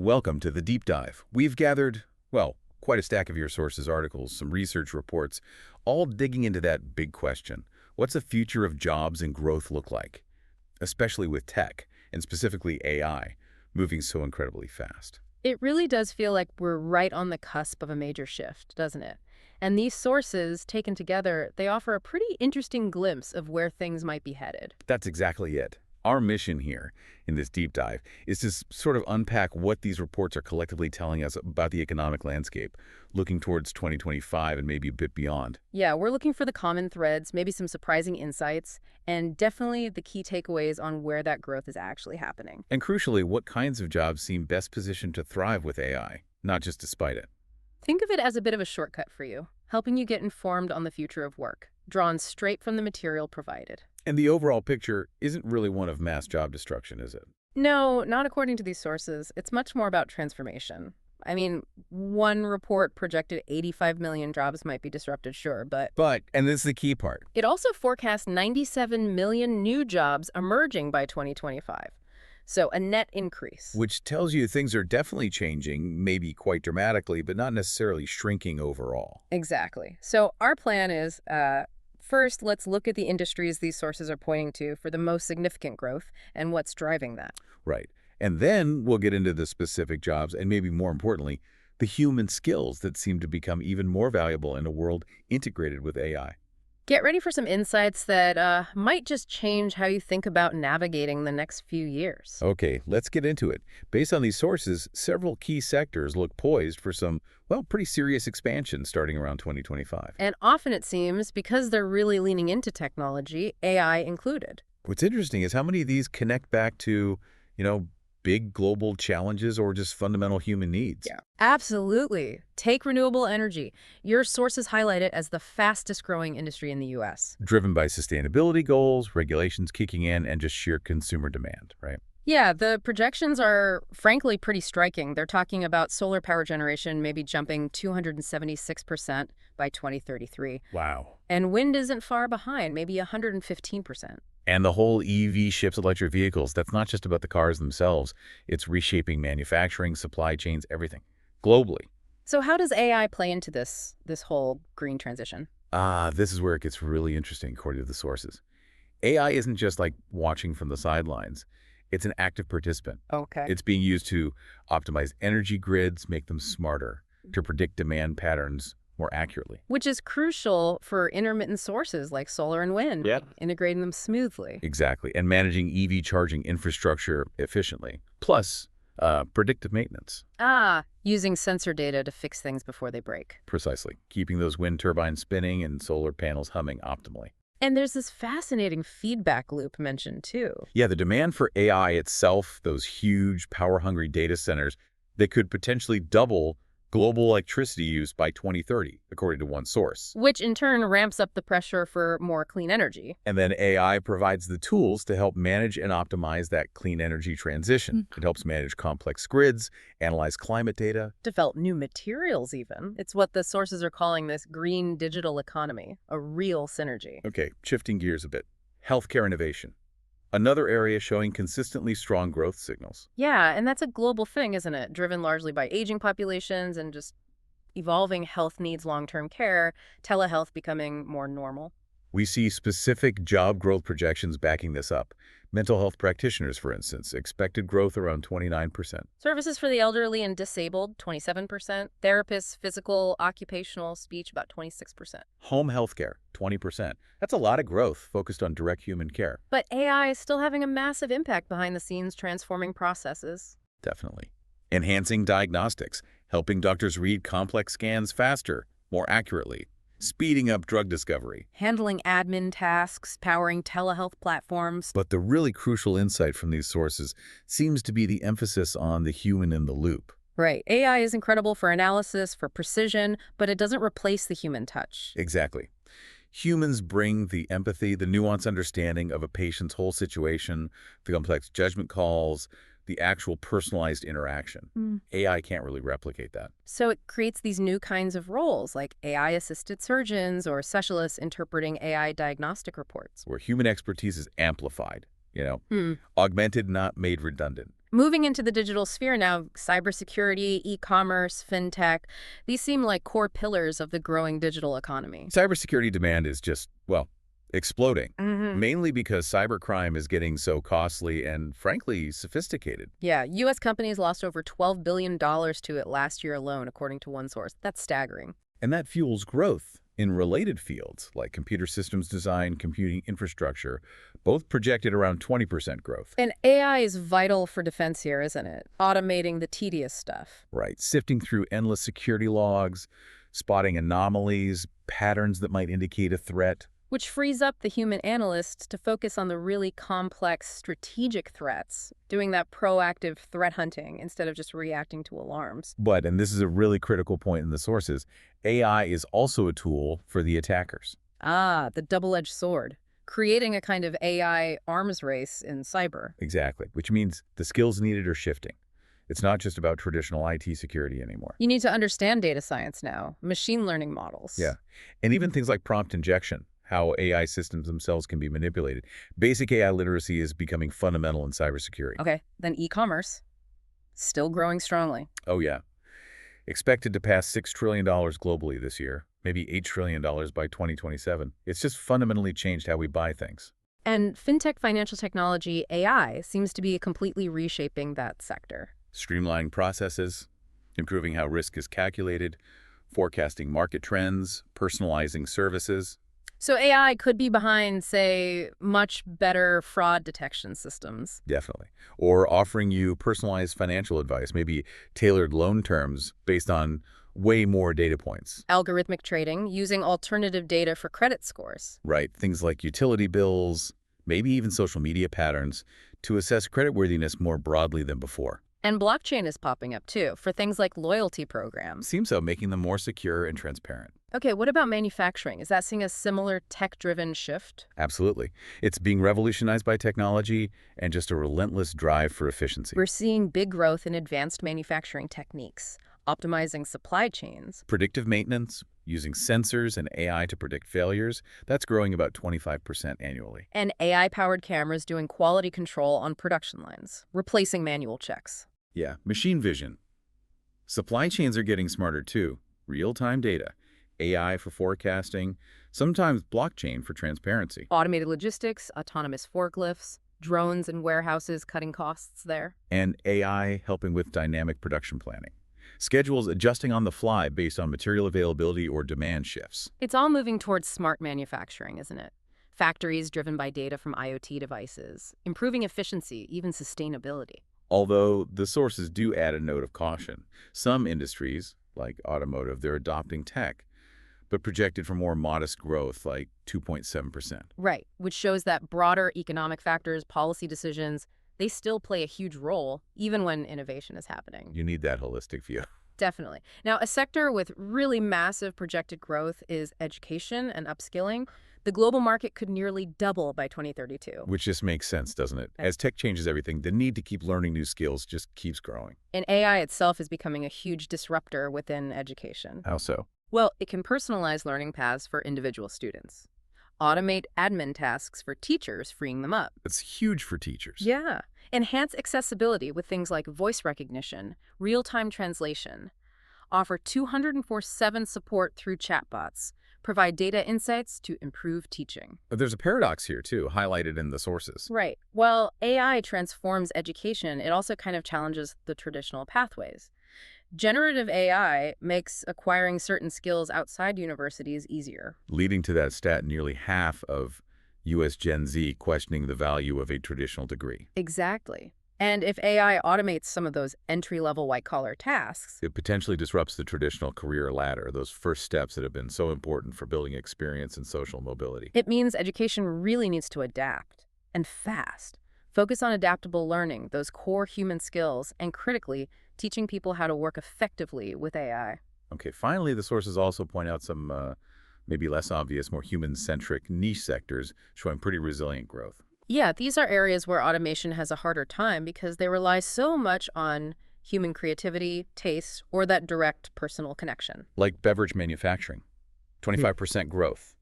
Welcome to the Deep Dive. We've gathered, well, quite a stack of your sources, articles, some research reports, all digging into that big question. What's the future of jobs and growth look like? Especially with tech, and specifically AI, moving so incredibly fast. It really does feel like we're right on the cusp of a major shift, doesn't it? And these sources, taken together, they offer a pretty interesting glimpse of where things might be headed. That's exactly it. Our mission here in this deep dive is to sort of unpack what these reports are collectively telling us about the economic landscape, looking towards 2025 and maybe a bit beyond. Yeah, we're looking for the common threads, maybe some surprising insights, and definitely the key takeaways on where that growth is actually happening. And crucially, what kinds of jobs seem best positioned to thrive with AI, not just despite it. Think of it as a bit of a shortcut for you, helping you get informed on the future of work, drawn straight from the material provided. And the overall picture isn't really one of mass job destruction, is it? No, not according to these sources. It's much more about transformation. I mean, one report projected 85 million jobs might be disrupted, sure, but And this is the key part, it also forecasts 97 million new jobs emerging by 2025. So a net increase. which tells you things are definitely changing, maybe quite dramatically, but not necessarily shrinking overall. Exactly. So our plan is, first, let's look at the industries these sources are pointing to for the most significant growth and what's driving that. Right. And then we'll get into the specific jobs and maybe more importantly, the human skills that seem to become even more valuable in a world integrated with AI. Get ready for some insights that might just change how you think about navigating the next few years. Okay, let's get into it. Based on these sources, several key sectors look poised for some, well, pretty serious expansion starting around 2025. And often it seems, because they're really leaning into technology, AI included. What's interesting is how many of these connect back to, big global challenges or just fundamental human needs. Yeah. Absolutely. Take renewable energy. Your sources highlight it as the fastest growing industry in the U.S. Driven by sustainability goals, regulations kicking in, and just sheer consumer demand, right? Yeah, the projections are frankly pretty striking. They're talking about solar power generation maybe jumping 276% by 2033. Wow. And wind isn't far behind, maybe 115%. And the whole EV shift electric vehicles, that's not just about the cars themselves. It's reshaping manufacturing, supply chains, everything, globally. So how does AI play into this whole green transition? This is where it gets really interesting, according to the sources. AI isn't just like watching from the sidelines. It's an active participant. Okay. It's being used to optimize energy grids, make them smarter, to predict demand patterns more accurately. Which is crucial for intermittent sources like solar and wind, integrating them smoothly. Exactly. And managing EV charging infrastructure efficiently. Plus, predictive maintenance. Using sensor data to fix things before they break. Precisely. Keeping those wind turbines spinning and solar panels humming optimally. And there's this fascinating feedback loop mentioned too. Yeah, the demand for AI itself, those huge, power-hungry data centers that could potentially double global electricity use by 2030, according to one source. Which in turn ramps up the pressure for more clean energy. And then AI provides the tools to help manage and optimize that clean energy transition. It helps manage complex grids, analyze climate data. Develop new materials even. It's what the sources are calling this green digital economy, a real synergy. Okay, shifting gears a bit. Healthcare innovation. Another area showing consistently strong growth signals. Yeah, and that's a global thing, isn't it? Driven largely by aging populations and just evolving health needs, long-term care, telehealth becoming more normal. We see specific job growth projections backing this up. Mental health practitioners, for instance, expected growth around 29%. Services for the elderly and disabled, 27%. Therapists, physical, occupational, speech, about 26%. Home healthcare, 20%. That's a lot of growth focused on direct human care. But AI is still having a massive impact behind the scenes, transforming processes. Definitely. Enhancing diagnostics, helping doctors read complex scans faster, more accurately. Speeding up drug discovery. Handling admin tasks, powering telehealth platforms. But the really crucial insight from these sources seems to be the emphasis on the human in the loop. Right. AI is incredible for analysis, for precision, but it doesn't replace the human touch. Exactly. Humans bring the empathy, the nuanced understanding of a patient's whole situation, the complex judgment calls, the actual personalized interaction. AI can't really replicate that. So it creates these new kinds of roles, like AI-assisted surgeons or specialists interpreting AI diagnostic reports. Where human expertise is amplified, augmented, not made redundant. Moving into the digital sphere now, cybersecurity, e-commerce, fintech, these seem like core pillars of the growing digital economy. Cybersecurity demand is just, well, exploding, Hmm. mainly because cybercrime is getting so costly and, frankly, sophisticated. Yeah, U.S. companies lost over $12 billion to it last year alone, according to one source. That's staggering. And that fuels growth in related fields like computer systems design, computing infrastructure, both projected around 20% growth. And AI is vital for defense here, isn't it? Automating the tedious stuff. Right, sifting through endless security logs, spotting anomalies, patterns that might indicate a threat. Which frees up the human analysts to focus on the really complex strategic threats, doing that proactive threat hunting instead of just reacting to alarms. But, and this is a really critical point in the sources, AI is also a tool for the attackers. Ah, the double-edged sword, creating a kind of AI arms race in cyber. Exactly, which means the skills needed are shifting. It's not just about traditional IT security anymore. You need to understand data science now, machine learning models. Yeah, and even things like prompt injection, how AI systems themselves can be manipulated. Basic AI literacy is becoming fundamental in cybersecurity. Okay, then e-commerce, still growing strongly. Oh yeah. Expected to pass $6 trillion globally this year, maybe $8 trillion by 2027. It's just fundamentally changed how we buy things. And fintech financial technology, AI, seems to be completely reshaping that sector. Streamlining processes, improving how risk is calculated, forecasting market trends, personalizing services. So AI could be behind, say, much better fraud detection systems. Definitely. Or offering you personalized financial advice, maybe tailored loan terms based on way more data points. Algorithmic trading, using alternative data for credit scores. Right, things like utility bills, maybe even social media patterns, to assess creditworthiness more broadly than before. And blockchain is popping up too, for things like loyalty programs. Seems so, making them more secure and transparent. Okay, what about manufacturing? Is that seeing a similar tech-driven shift? Absolutely. It's being revolutionized by technology and just a relentless drive for efficiency. We're seeing big growth in advanced manufacturing techniques, optimizing supply chains. Predictive maintenance, using sensors and AI to predict failures, that's growing about 25% annually. And AI-powered cameras doing quality control on production lines, replacing manual checks. Yeah, machine vision. Supply chains are getting smarter too. Real-time data, AI for forecasting, sometimes blockchain for transparency. Automated logistics, autonomous forklifts, drones in warehouses cutting costs there. And AI helping with dynamic production planning. Schedules adjusting on the fly based on material availability or demand shifts. It's all moving towards smart manufacturing, isn't it? Factories driven by data from IoT devices, improving efficiency, even sustainability. Although the sources do add a note of caution. Some industries, like automotive, they're adopting tech, but projected for more modest growth, like 2.7%. Right, which shows that broader economic factors, policy decisions, they still play a huge role, even when innovation is happening. You need that holistic view. Definitely. Now, a sector with really massive projected growth is education and upskilling. The global market could nearly double by 2032. Which just makes sense, doesn't it? As tech changes everything, the need to keep learning new skills just keeps growing. And AI itself is becoming a huge disruptor within education. How so? Well, it can personalize learning paths for individual students, automate admin tasks for teachers, freeing them up. It's huge for teachers. Yeah. Enhance accessibility with things like voice recognition, real-time translation, offer 204/7 support through chatbots, provide data insights to improve teaching. But there's a paradox here, too, highlighted in the sources. Right. While AI transforms education, it also kind of challenges the traditional pathways. Generative AI makes acquiring certain skills outside universities easier. Leading to that stat, nearly half of U.S. Gen Z questioning the value of a traditional degree. Exactly. And if AI automates some of those entry-level white-collar tasks, It potentially disrupts the traditional career ladder, those first steps that have been so important for building experience and social mobility. it means education really needs to adapt, and fast. Focus on adaptable learning, those core human skills, and critically, teaching people how to work effectively with AI. Okay, finally, the sources also point out some maybe less obvious, more human-centric niche sectors showing pretty resilient growth. Yeah, these are areas where automation has a harder time because they rely so much on human creativity, taste, or that direct personal connection. Like beverage manufacturing, 25% growth.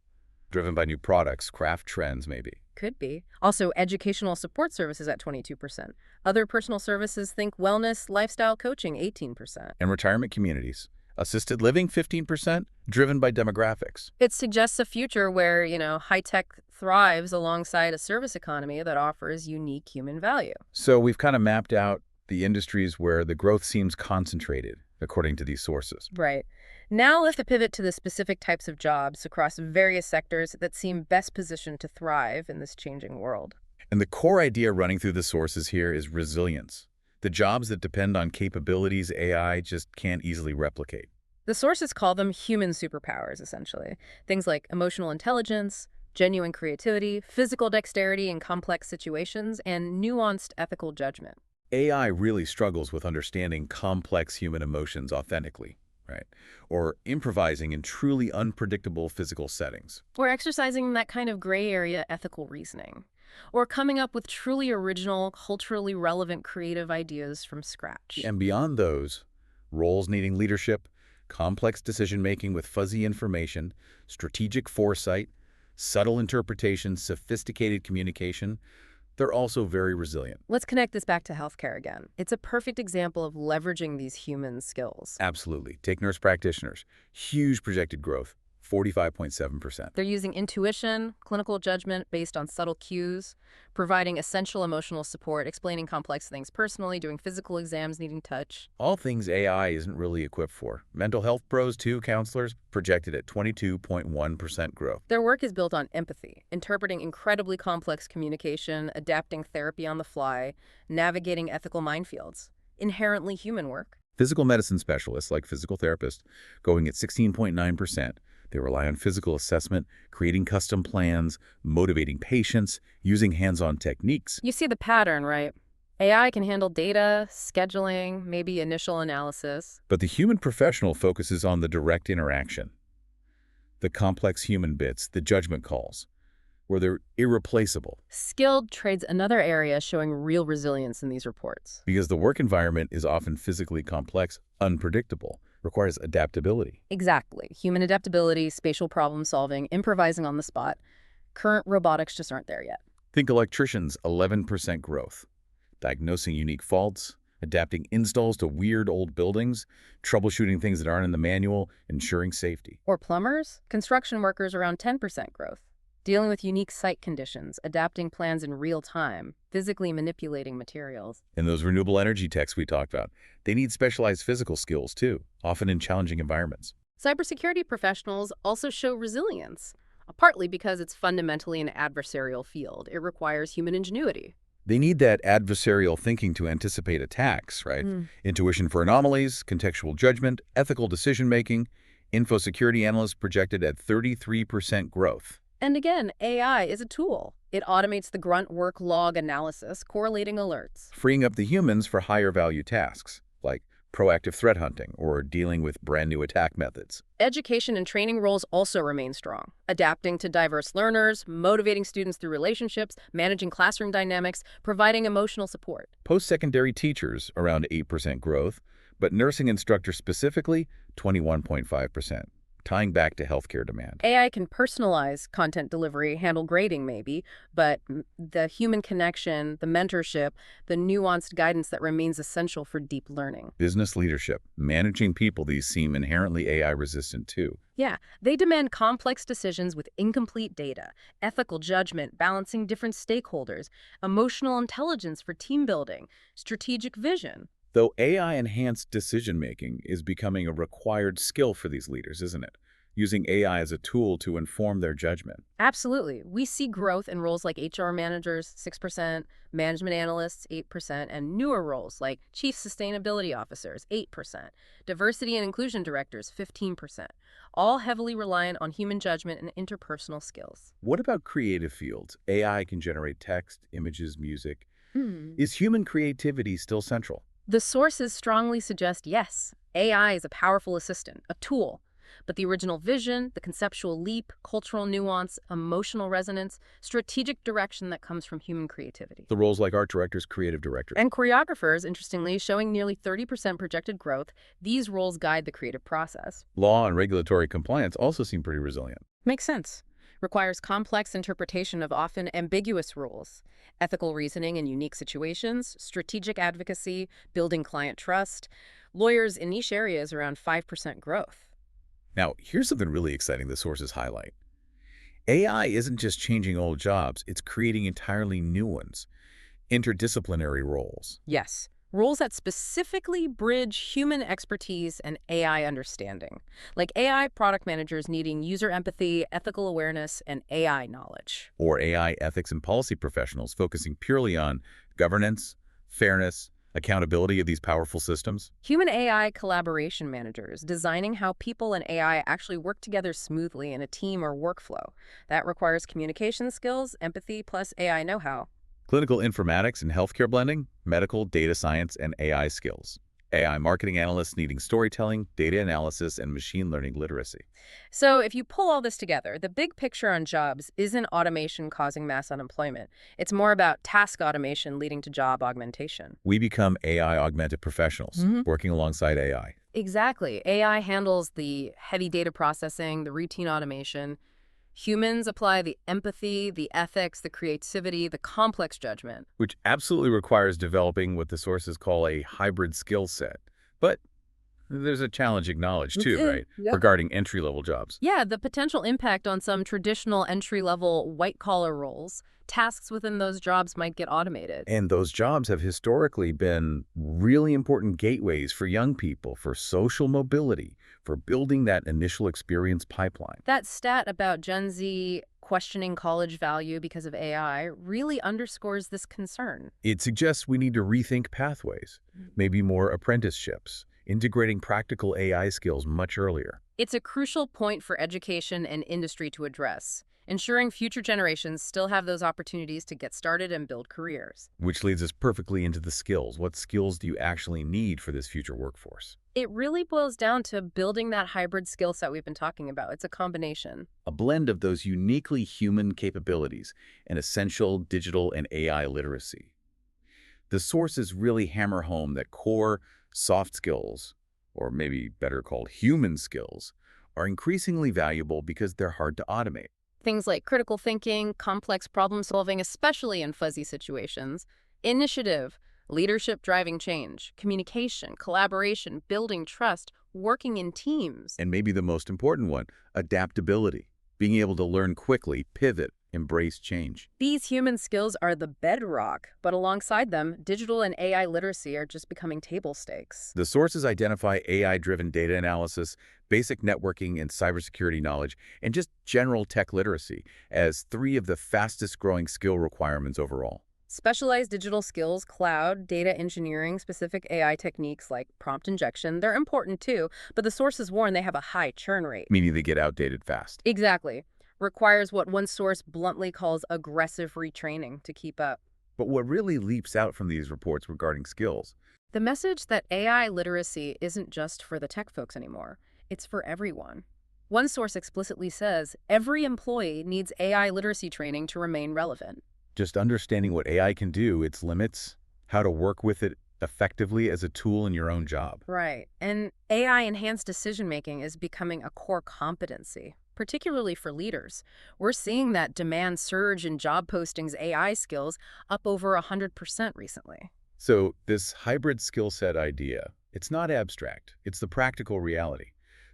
Driven by new products, craft trends, maybe. Could be. Also, educational support services at 22%. Other personal services, think wellness, lifestyle coaching, 18%. And retirement communities. Assisted living, 15%, driven by demographics. It suggests a future where, high tech thrives alongside a service economy that offers unique human value. So we've kind of mapped out the industries where the growth seems concentrated, according to these sources. Right. Now let's pivot to the specific types of jobs across various sectors that seem best positioned to thrive in this changing world. And the core idea running through the sources here is resilience. The jobs that depend on capabilities AI just can't easily replicate. The sources call them human superpowers, essentially. Things like emotional intelligence, genuine creativity, physical dexterity in complex situations, and nuanced ethical judgment. AI really struggles with understanding complex human emotions authentically, right? Or improvising in truly unpredictable physical settings. Or exercising that kind of gray area ethical reasoning. Or coming up with truly original, culturally relevant creative ideas from scratch. And beyond those, roles needing leadership, complex decision-making with fuzzy information, strategic foresight, subtle interpretation, sophisticated communication, they're also very resilient. Let's connect this back to healthcare again. It's a perfect example of leveraging these human skills. Absolutely. Take nurse practitioners. Huge projected growth, 45.7%. They're using intuition, clinical judgment based on subtle cues, providing essential emotional support, explaining complex things personally, doing physical exams needing touch. All things AI isn't really equipped for. Mental health pros, too, counselors, projected at 22.1% growth. Their work is built on empathy, interpreting incredibly complex communication, adapting therapy on the fly, navigating ethical minefields. Inherently human work. Physical medicine specialists, like physical therapists, going at 16.9%. They rely on physical assessment, creating custom plans, motivating patients, using hands-on techniques. You see the pattern, right? AI can handle data, scheduling, maybe initial analysis. But the human professional focuses on the direct interaction, the complex human bits, the judgment calls, where they're irreplaceable. Skilled trade's another area showing real resilience in these reports. Because the work environment is often physically complex, unpredictable, requires adaptability. Exactly. Human adaptability, spatial problem solving, improvising on the spot. Current robotics just aren't there yet. Think electricians, 11% growth. Diagnosing unique faults, adapting installs to weird old buildings, troubleshooting things that aren't in the manual, ensuring safety. Or plumbers, construction workers around 10% growth. Dealing with unique site conditions, adapting plans in real time, physically manipulating materials. And those renewable energy techs we talked about, they need specialized physical skills too, often in challenging environments. Cybersecurity professionals also show resilience, partly because it's fundamentally an adversarial field. It requires human ingenuity. They need that adversarial thinking to anticipate attacks, right? Intuition for anomalies, contextual judgment, ethical decision-making. Info security analysts projected at 33% growth. And again, AI is a tool. It automates the grunt work log analysis, correlating alerts. Freeing up the humans for higher value tasks, like proactive threat hunting or dealing with brand new attack methods. Education and training roles also remain strong, adapting to diverse learners, motivating students through relationships, managing classroom dynamics, providing emotional support. Post-secondary teachers, around 8% growth, but nursing instructors specifically, 21.5%. Tying back to healthcare demand. AI can personalize content delivery, handle grading maybe, but the human connection, the mentorship, the nuanced guidance that remains essential for deep learning. Business leadership, managing people, these seem inherently AI resistant too. Yeah, they demand complex decisions with incomplete data, ethical judgment, balancing different stakeholders, emotional intelligence for team building, strategic vision. Though AI-enhanced decision-making is becoming a required skill for these leaders, isn't it? Using AI as a tool to inform their judgment. Absolutely. We see growth in roles like HR managers, 6%, management analysts, 8%, and newer roles like chief sustainability officers, 8%, diversity and inclusion directors, 15%, all heavily reliant on human judgment and interpersonal skills. What about creative fields? AI can generate text, images, music. Is human creativity still central? The sources strongly suggest yes, AI is a powerful assistant, a tool, but the original vision, the conceptual leap, cultural nuance, emotional resonance, strategic direction that comes from human creativity. The roles like art directors, creative directors. And choreographers, interestingly, showing nearly 30% projected growth, these roles guide the creative process. Law and regulatory compliance also seem pretty resilient. Makes sense. Requires complex interpretation of often ambiguous rules, ethical reasoning in unique situations, strategic advocacy, building client trust, lawyers in niche areas around 5% growth. Now, here's something really exciting the sources highlight. AI isn't just changing old jobs, it's creating entirely new ones, interdisciplinary roles. Yes, roles that specifically bridge human expertise and AI understanding, like AI product managers needing user empathy, ethical awareness, and AI knowledge. Or AI ethics and policy professionals focusing purely on governance, fairness, accountability of these powerful systems. Human AI collaboration managers, designing how people and AI actually work together smoothly in a team or workflow. That requires communication skills, empathy, plus AI know-how. Clinical informatics and healthcare blending, medical, data science, and AI skills. AI marketing analysts needing storytelling, data analysis, and machine learning literacy. So if you pull all this together, the big picture on jobs isn't automation causing mass unemployment. It's more about task automation leading to job augmentation. We become AI-augmented professionals, working alongside AI. Exactly. AI handles the heavy data processing, the routine automation. Humans apply the empathy, the ethics, the creativity, the complex judgment. Which absolutely requires developing what the sources call a hybrid skill set. But there's a challenge acknowledged too, right? Yep. Regarding entry-level jobs. Yeah, the potential impact on some traditional entry-level white-collar roles. Tasks within those jobs might get automated. And those jobs have historically been really important gateways for young people, for social mobility, for building that initial experience pipeline. That stat about Gen Z questioning college value because of AI really underscores this concern. It suggests we need to rethink pathways, maybe more apprenticeships, integrating practical AI skills much earlier. It's a crucial point for education and industry to address, ensuring future generations still have those opportunities to get started and build careers. Which leads us perfectly into the skills. What skills do you actually need for this future workforce? It really boils down to building that hybrid skill set we've been talking about. It's a combination. A blend of those uniquely human capabilities and essential digital and AI literacy. The sources really hammer home that core soft skills, or maybe better called human skills, are increasingly valuable because they're hard to automate. Things like critical thinking, complex problem solving, especially in fuzzy situations, initiative, leadership driving change, communication, collaboration, building trust, working in teams. And maybe the most important one, adaptability, being able to learn quickly, pivot, embrace change. These human skills are the bedrock, but alongside them, digital and AI literacy are just becoming table stakes. The sources identify AI-driven data analysis, basic networking and cybersecurity knowledge, and just general tech literacy as three of the fastest-growing skill requirements overall. Specialized digital skills, cloud, data engineering, specific AI techniques like prompt injection, they're important too, but the sources warn they have a high churn rate. Meaning they get outdated fast. Exactly. Requires what one source bluntly calls aggressive retraining to keep up. But what really leaps out from these reports regarding skills? The message that AI literacy isn't just for the tech folks anymore. It's for everyone. One source explicitly says every employee needs AI literacy training to remain relevant. Just understanding what AI can do, its limits, how to work with it effectively as a tool in your own job. Right. And AI-enhanced decision-making is becoming a core competency, particularly for leaders. We're seeing that demand surge in job postings AI skills up over 100% recently. So this hybrid skill set idea, it's not abstract. It's the practical reality.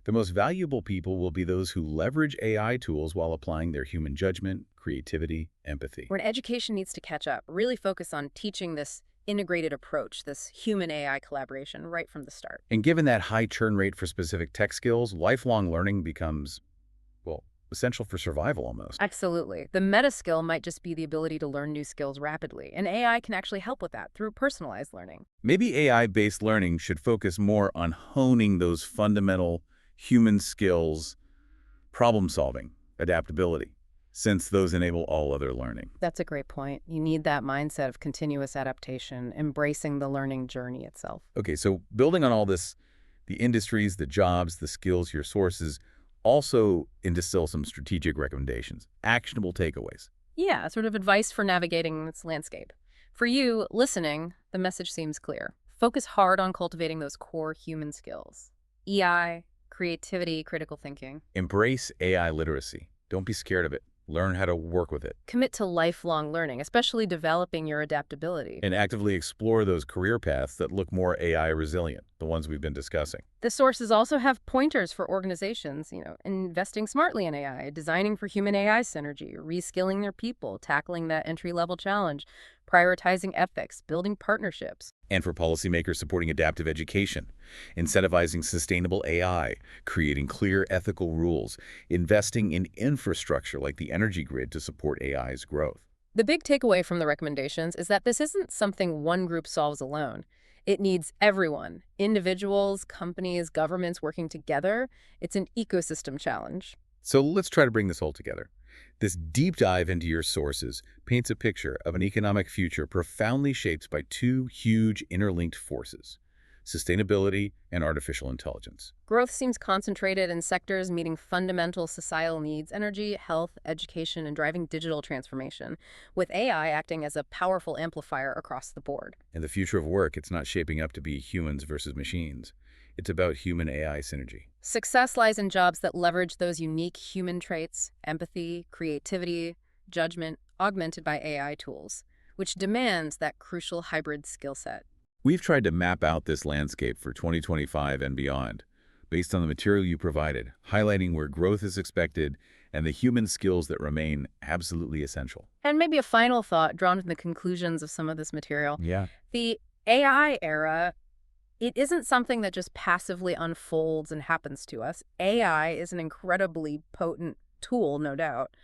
The most valuable people will be those who leverage AI tools while applying their human judgment, creativity, empathy. When education needs to catch up, really focus on teaching this integrated approach, this human AI collaboration right from the start. And given that high churn rate for specific tech skills, lifelong learning becomes, well, essential for survival almost. Absolutely. The meta skill might just be the ability to learn new skills rapidly, and AI can actually help with that through personalized learning. Maybe AI-based learning should focus more on honing those fundamental human skills, problem solving, adaptability, since those enable all other learning. That's a great point. You need that mindset of continuous adaptation, embracing the learning journey itself. Okay, so building on all this, the industries, the jobs, the skills, your sources, also distill some strategic recommendations, actionable takeaways. Yeah, sort of advice for navigating this landscape. For you, listening, the message seems clear. Focus hard on cultivating those core human skills. EI, creativity, critical thinking. Embrace AI literacy. Don't be scared of it. Learn how to work with it. Commit to lifelong learning, especially developing your adaptability. And actively explore those career paths that look more AI resilient, the ones we've been discussing. The sources also have pointers for organizations, investing smartly in AI, designing for human-AI synergy, reskilling their people, tackling that entry-level challenge, prioritizing ethics, building partnerships. And for policymakers supporting adaptive education, incentivizing sustainable AI, creating clear ethical rules, investing in infrastructure like the energy grid to support AI's growth. The big takeaway from the recommendations is that this isn't something one group solves alone. It needs everyone, individuals, companies, governments working together. It's an ecosystem challenge. So let's try to bring this all together. This deep dive into your sources paints a picture of an economic future profoundly shaped by two huge interlinked forces: sustainability and artificial intelligence. Growth seems concentrated in sectors meeting fundamental societal needs: energy, health, education, and driving digital transformation, with AI acting as a powerful amplifier across the board. In the future of work, it's not shaping up to be humans versus machines. It's about human-AI synergy. Success lies in jobs that leverage those unique human traits: empathy, creativity, judgment, augmented by AI tools, which demands that crucial hybrid skill set. We've tried to map out this landscape for 2025 and beyond, based on the material you provided, highlighting where growth is expected and the human skills that remain absolutely essential. And maybe a final thought drawn from the conclusions of some of this material. Yeah. The AI era, it isn't something that just passively unfolds and happens to us. AI is an incredibly potent tool, no doubt,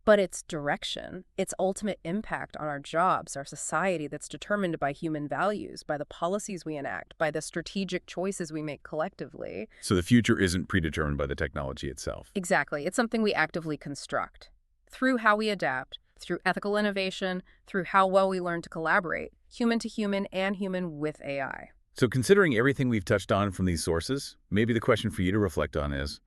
but its direction, its ultimate impact on our jobs, our society, that's determined by human values, by the policies we enact, by the strategic choices we make collectively. So the future isn't predetermined by the technology itself. Exactly. It's something we actively construct through how we adapt, through ethical innovation, through how well we learn to collaborate, human to human and human with AI. So considering everything we've touched on from these sources, maybe the question for you to reflect on is,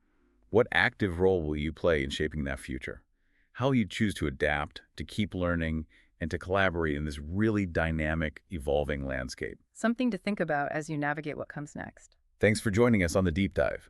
what active role will you play in shaping that future? How will you choose to adapt, to keep learning, and to collaborate in this really dynamic, evolving landscape? Something to think about as you navigate what comes next. Thanks for joining us on the Deep Dive.